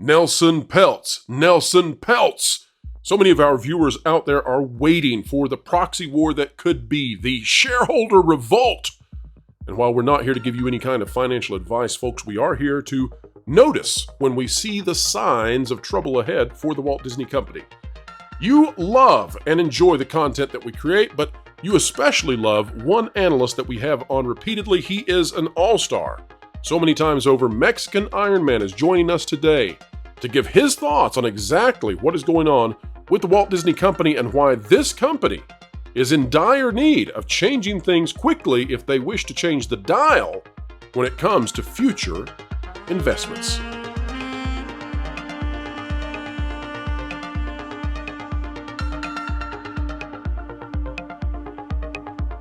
Nelson Peltz. Nelson Peltz. So many of our viewers out there are waiting for the proxy war that could be, the shareholder revolt. And while we're not here to give you any kind of financial advice, folks, we are here to notice when we see the signs of trouble ahead for the Walt Disney Company. You love and enjoy the content that we create, but you especially love one analyst that we have on repeatedly. He is an all-star. So many times over, Mexican Iron Man is joining us today to give his thoughts on exactly what is going on with the Walt Disney Company and why this company is in dire need of changing things quickly if they wish to change the dial when it comes to future investments.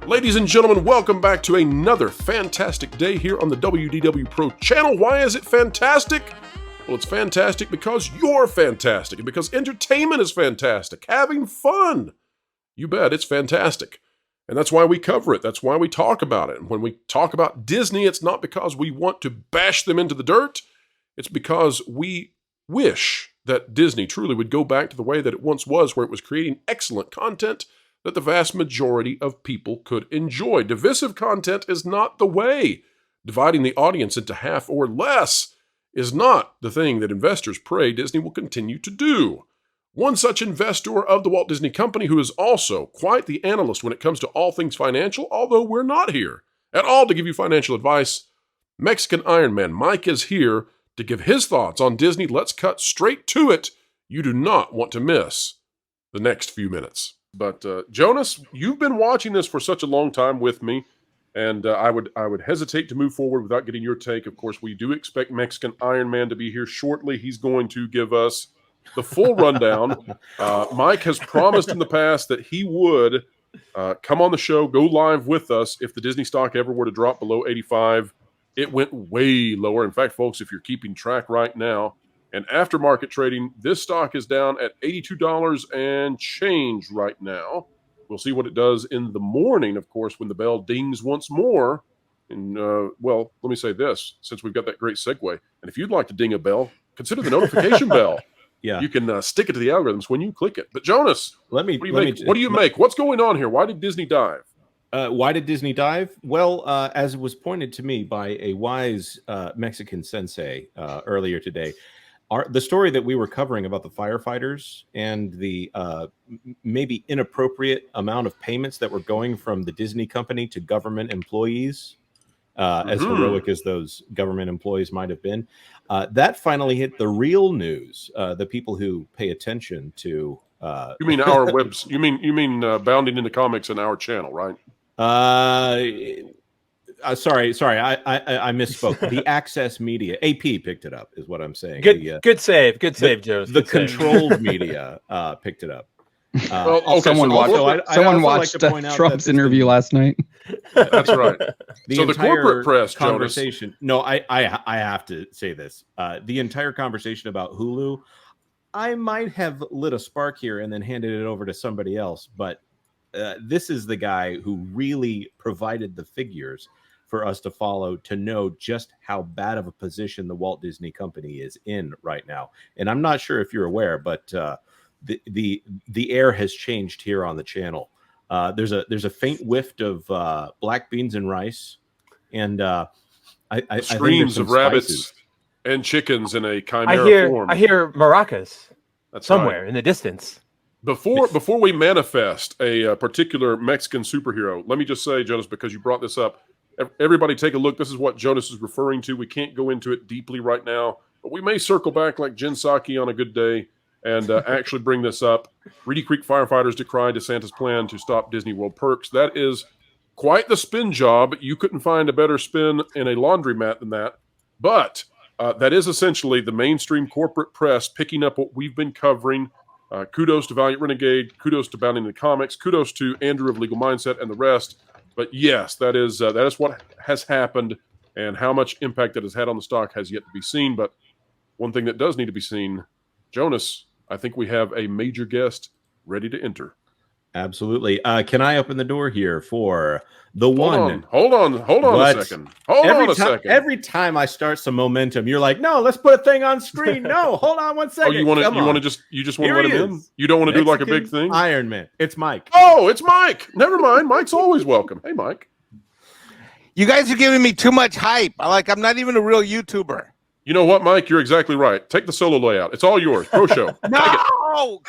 Ladies and gentlemen, welcome back to another fantastic day here on the WDW Pro channel. Why is it fantastic? Well, it's fantastic because you're fantastic and because entertainment is fantastic. Having fun. You bet, it's fantastic. And that's why we cover it. That's why we talk about it. And when we talk about Disney, it's not because we want to bash them into the dirt. It's because we wish that Disney truly would go back to the way that it once was, where it was creating excellent content that the vast majority of people could enjoy. Divisive content is not the way. Dividing the audience into half or less is not the thing that investors pray Disney will continue to do. One such investor of the Walt Disney Company, who is also quite the analyst when it comes to all things financial, although we're not here at all to give you financial advice, Mexican Iron Man Mike is here to give his thoughts on Disney. Let's cut straight to it. You do not want to miss the next few minutes. But Jonas, you've been watching this for such a long time with me, and I would hesitate to move forward without getting your take. Of course, we do expect Mexican Iron Man to be here shortly. He's going to give us the full rundown. Mike has promised in the past that he would come on the show, go live with us if the Disney stock ever were to drop below 85. It went way lower. In fact, folks, if you're keeping track right now, and aftermarket trading, this stock is down at $82 and change right now. We'll see what it does in the morning, of course, when the bell dings once more. And, well, let me say this, since we've got that great segue. And if you'd like to ding a bell, consider the notification bell. Yeah, you can stick it to the algorithms when you click it. But Jonas, what do you make? What's going on here? Why did Disney dive? Why did Disney dive? Well, as was pointed to me by a wise Mexican sensei earlier today, the story that we were covering about the firefighters and the maybe inappropriate amount of payments that were going from the Disney company to government employees, as heroic as those government employees might have been, that finally hit the real news. The people who pay attention to you mean our webs? You mean Bounding into Comics and our channel, right? Sorry, I misspoke. The Access Media, AP picked it up, is what I'm saying. Good save, Jonas. The controlled media picked it up. Well, okay, someone watched Trump's interview last night. That's right. The corporate press conversation. Jonas. No, I have to say this. The entire conversation about Hulu, I might have lit a spark here and then handed it over to somebody else, but this is the guy who really provided the figures for us to follow to know just how bad of a position the Walt Disney Company is in right now. And I'm not sure if you're aware, but the air has changed here on the channel. There's a faint whiff of black beans and rice, and I screams of rabbits and chickens in a chimera form. I hear maracas. That's somewhere right. in the distance. Before we manifest a particular Mexican superhero, let me just say, Jonas, because you brought this up, everybody take a look. This is what Jonas is referring to. We can't go into it deeply right now, but we may circle back like Jen Psaki on a good day and actually bring this up. Reedy Creek firefighters decry DeSantis' plan to stop Disney World perks. That is quite the spin job. You couldn't find a better spin in a laundromat than that. But that is essentially the mainstream corporate press picking up what we've been covering. Kudos to Valiant Renegade. Kudos to Bounding the Comics. Kudos to Andrew of Legal Mindset and the rest. But yes, that is what has happened, and how much impact that has had on the stock has yet to be seen. But one thing that does need to be seen, Jonas, I think we have a major guest ready to enter. Absolutely. Can I open the door here for the one? Hold on a second. Hold on a second. Every time I start some momentum, you're like, no, let's put a thing on screen. No, hold on 1 second. Oh, you just want to let him in? You don't want to do like a big thing? Iron Man. It's Mike. Oh, it's Mike. Never mind. Mike's always welcome. Hey, Mike. You guys are giving me too much hype. I'm not even a real YouTuber. You know what, Mike? You're exactly right. Take the solo layout. It's all yours. Pro show. No!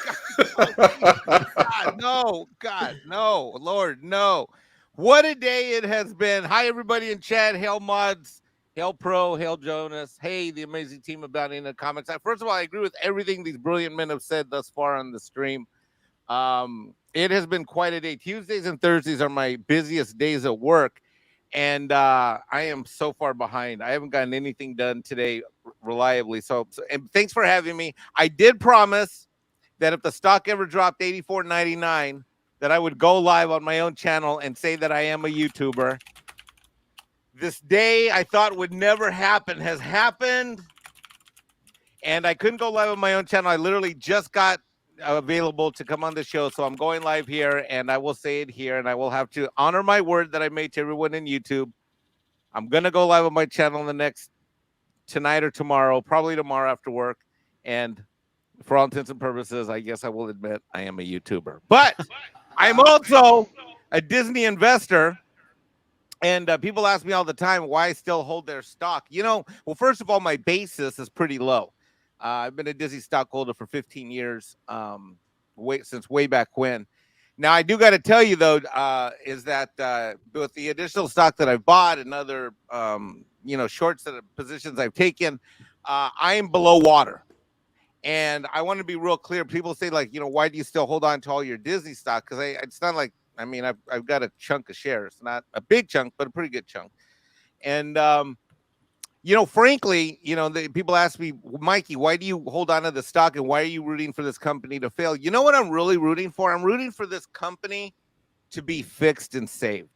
God, no. God, no. Lord, no. What a day it has been. Hi, everybody in chat. Hail Mods. Hail Pro. Hail Jonas. Hey, the amazing team of Bounty in the comments. First of all, I agree with everything these brilliant men have said thus far on the stream. It has been quite a day. Tuesdays and Thursdays are my busiest days at work. And I am so far behind. I haven't gotten anything done today reliably. So and thanks for having me. I did promise that if the stock ever dropped $84.99, that I would go live on my own channel and say that I am a YouTuber. This day I thought would never happen has happened. And I couldn't go live on my own channel. I literally just got available to come on the show, so I'm going live here, and I will say it here, and I will have to honor my word that I made to everyone in YouTube. I'm gonna go live on my channel tonight or tomorrow, probably tomorrow after work, and for all intents and purposes, I guess I will admit I am a YouTuber, but I'm also a Disney investor. And people ask me all the time why I still hold their stock. Well, first of all, my basis is pretty low. I've been a Disney stockholder for 15 years, since way back when. Now, I do got to tell you, though, is that with the additional stock that I've bought and other, shorts positions I've taken, I am below water. And I want to be real clear. People say, why do you still hold on to all your Disney stock? Because it's not like, I've got a chunk of shares, not a big chunk, but a pretty good chunk. And, frankly, people ask me, Mikey, why do you hold on to the stock and why are you rooting for this company to fail? You know what I'm really rooting for? I'm rooting for this company to be fixed and saved.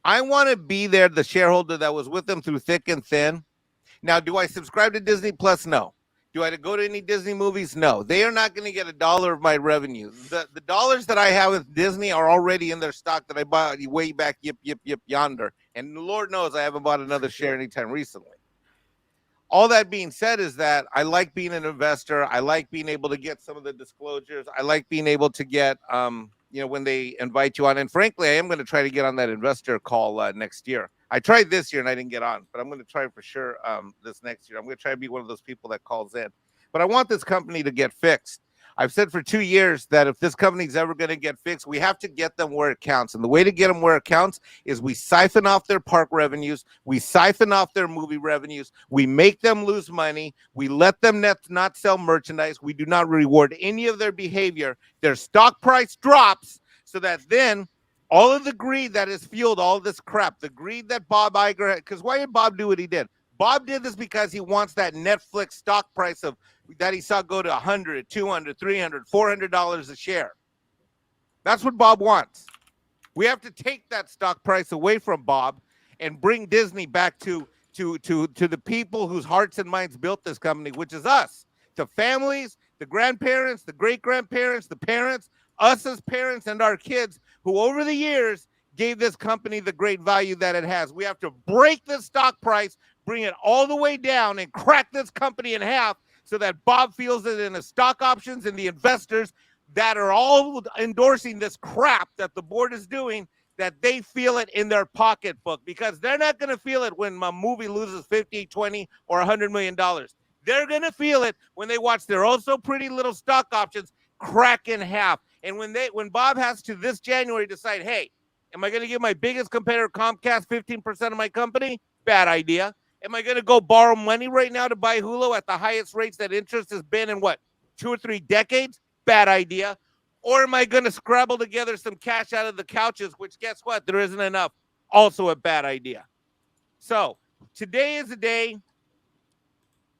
I want to be there, the shareholder that was with them through thick and thin. Now, do I subscribe to Disney Plus? No. Do I go to any Disney movies? No. They are not going to get $1 of my revenue. The dollars that I have with Disney are already in their stock that I bought way back yonder. And Lord knows I haven't bought another share anytime recently. All that being said is that I like being an investor. I like being able to get some of the disclosures. I like being able to get, when they invite you on. And frankly, I am going to try to get on that investor call next year. I tried this year and I didn't get on, but I'm going to try for sure this next year. I'm going to try to be one of those people that calls in. But I want this company to get fixed. I've said for 2 years that if this company's ever going to get fixed, we have to get them where it counts. And the way to get them where it counts is we siphon off their park revenues. We siphon off their movie revenues. We make them lose money. We let them not sell merchandise. We do not reward any of their behavior. Their stock price drops so that then all of the greed that has fueled all this crap, the greed that Bob Iger had, because why did Bob do what he did? Bob did this because he wants that Netflix stock price that he saw go to $100, $200, $300, $400 a share. That's what Bob wants. We have to take that stock price away from Bob and bring Disney back to the people whose hearts and minds built this company, which is us, the families, the grandparents, the great-grandparents, the parents, us as parents and our kids who over the years gave this company the great value that it has. We have to break the stock price, bring it all the way down and crack this company in half so that Bob feels it in the stock options and the investors that are all endorsing this crap that the board is doing, that they feel it in their pocketbook, because they're not going to feel it when my movie loses 50, 20, or $100 million. They're going to feel it when they watch their also pretty little stock options crack in half. And when Bob has to this January decide, hey, am I going to give my biggest competitor Comcast 15% of my company? Bad idea. Am I going to go borrow money right now to buy Hulu at the highest rates that interest has been in 2 or 3 decades? Bad idea. Or am I going to scrabble together some cash out of the couches, which guess what? There isn't enough. Also a bad idea. So today is a day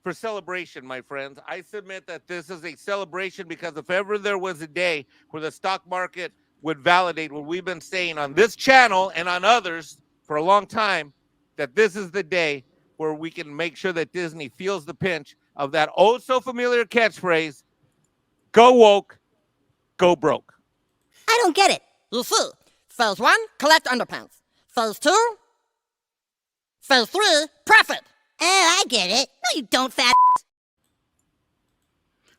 for celebration, my friends. I submit that this is a celebration because if ever there was a day where the stock market would validate what we've been saying on this channel and on others for a long time, that this is the day where we can make sure that Disney feels the pinch of that oh so familiar catchphrase, go woke, go broke. I don't get it. You see, phase 1, collect underpants. Phase 2, phase 3, profit. Oh, I get it. No, you don't, fat.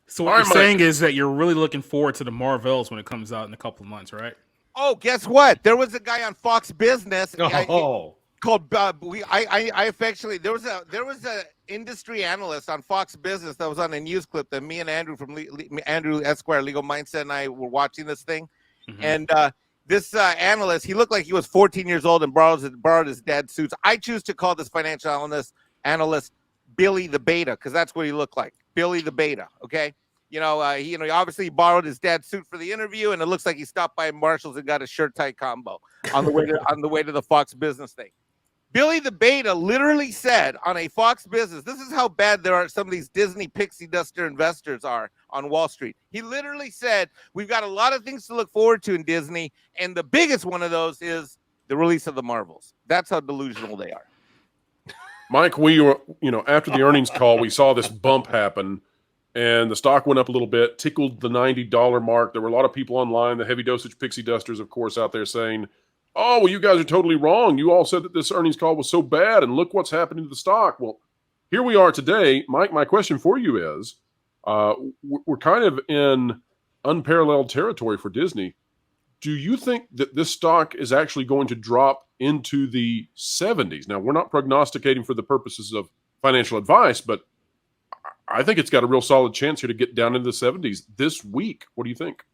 So what you're saying is that you're really looking forward to the Marvels when it comes out in a couple of months, right? Oh, guess what? There was a guy on Fox Business called I affectionately there was a industry analyst on Fox Business that was on a news clip that me and Andrew from Andrew Esquire Legal Mindset and I were watching this thing, and this analyst, he looked like he was 14 years old and borrowed his dad's suits. I choose to call this financial analyst Billy the Beta because that's what he looked like, Billy the Beta. Okay. He obviously borrowed his dad's suit for the interview, and it looks like he stopped by Marshall's and got a shirt tie combo on the way to the Fox Business thing. Billy the Beta literally said on a Fox Business, this is how bad there are some of these Disney pixie duster investors are on Wall Street. He literally said, we've got a lot of things to look forward to in Disney, and the biggest one of those is the release of the Marvels. That's how delusional they are. Mike, we were, after the earnings call, we saw this bump happen. And the stock went up a little bit, tickled the $90 mark. There were a lot of people online, the heavy dosage pixie dusters, of course, out there saying, oh, well, you guys are totally wrong. You all said that this earnings call was so bad, and look what's happening to the stock. Well, here we are today. Mike, my question for you is, we're kind of in unparalleled territory for Disney. Do you think that this stock is actually going to drop into the 70s? Now, we're not prognosticating for the purposes of financial advice, but I think it's got a real solid chance here to get down into the 70s this week. What do you think?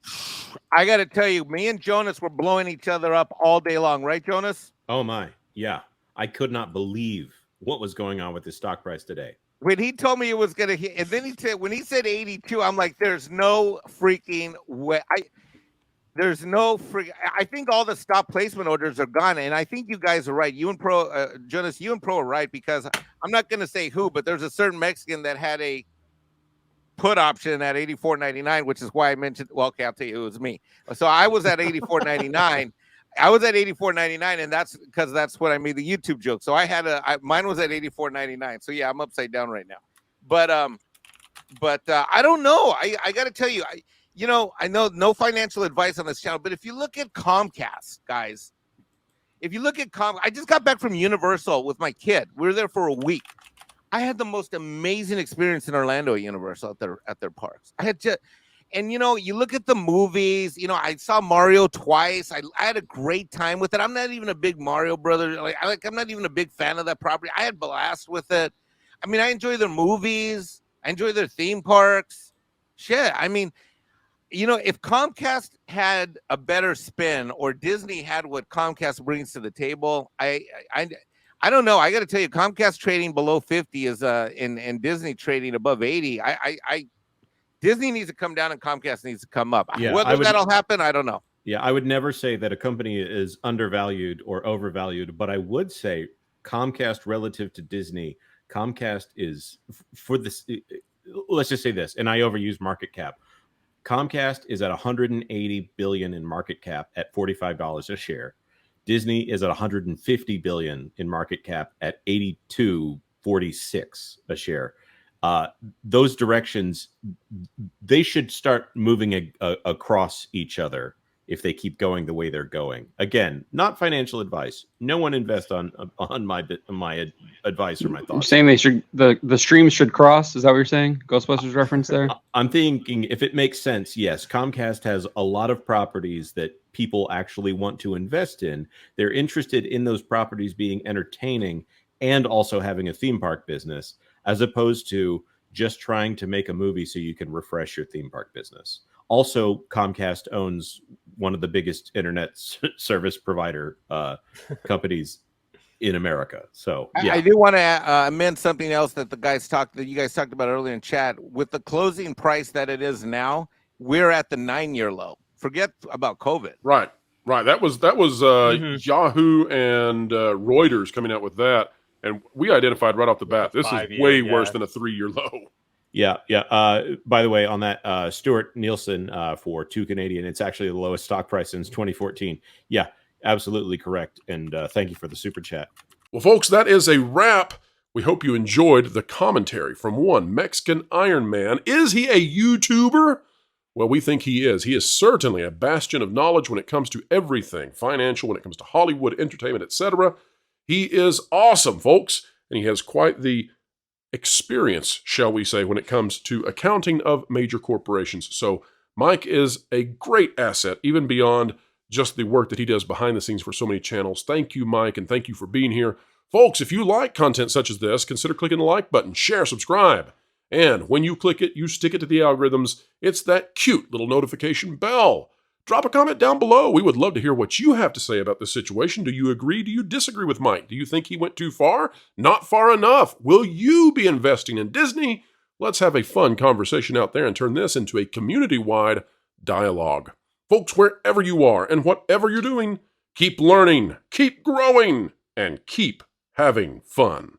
I got to tell you, me and Jonas were blowing each other up all day long. Right, Jonas? Oh, my. Yeah. I could not believe what was going on with the stock price today. When he told me it was going to hit, and then when he said 82, I'm like, there's no freaking way. I think all the stop placement orders are gone. And I think you guys are right. You and Jonas, you and Pro are right, because I'm not going to say who, but there's a certain Mexican that had a put option at $84.99, which is why I mentioned, well, okay, I'll tell you, it was me. So I was at $84.99. I was at $84.99, and that's because that's what I made the YouTube joke. So mine was at $84.99. So yeah, I'm upside down right now. But I don't know. I got to tell you, I know no financial advice on this channel, but if you look at Comcast, guys, I just got back from Universal with my kid. We were there for a week. I had the most amazing experience in Orlando at Universal at their parks. And you look at the movies, I saw Mario twice. I had a great time with it. I'm not even a big Mario brother. I'm not even a big fan of that property. I had a blast with it. I mean, I enjoy their movies. I enjoy their theme parks. Shit. I mean, if Comcast had a better spin, or Disney had what Comcast brings to the table, I don't know. I got to tell you, Comcast trading below 50 is and Disney trading above 80. Disney needs to come down and Comcast needs to come up. Yeah, whether that'll happen, I don't know. Yeah, I would never say that a company is undervalued or overvalued, but I would say Comcast relative to Disney, Comcast is for this. Let's just say this, and I overuse market cap. Comcast is at $180 billion in market cap at $45 a share. Disney is at $150 billion in market cap at $82.46 a share. Those directions, they should start moving across each other if they keep going the way they're going. Again, not financial advice. No one invest on my advice or my thoughts. You're saying they should the streams should cross? Is that what you're saying? Ghostbusters reference there? I'm thinking if it makes sense, yes. Comcast has a lot of properties that people actually want to invest in. They're interested in those properties being entertaining and also having a theme park business, as opposed to just trying to make a movie so you can refresh your theme park business. Also, Comcast owns one of the biggest internet service provider companies in America. So yeah. I do want to amend something else that you guys talked about earlier in chat. With the closing price that it is now, we're at the 9-year low. Forget about COVID. Right. That was Yahoo and Reuters coming out with that. And we identified right off the bat, this is way worse than a 3-year low. Yeah. By the way, on that, Stuart Nielsen for 2 Canadian, it's actually the lowest stock price since 2014. Yeah, absolutely correct. And thank you for the super chat. Well, folks, that is a wrap. We hope you enjoyed the commentary from one Mexican Iron Man. Is he a YouTuber? Well, we think he is. He is certainly a bastion of knowledge when it comes to everything financial, when it comes to Hollywood, entertainment, etc. He is awesome, folks, and he has quite the experience, shall we say, when it comes to accounting of major corporations. So Mike is a great asset, even beyond just the work that he does behind the scenes for so many channels. Thank you, Mike, and thank you for being here. Folks, if you like content such as this, consider clicking the like button, share, subscribe. And when you click it, you stick it to the algorithms. It's that cute little notification bell. Drop a comment down below. We would love to hear what you have to say about this situation. Do you agree? Do you disagree with Mike? Do you think he went too far? Not far enough? Will you be investing in Disney? Let's have a fun conversation out there and turn this into a community-wide dialogue. Folks, wherever you are and whatever you're doing, keep learning, keep growing, and keep having fun.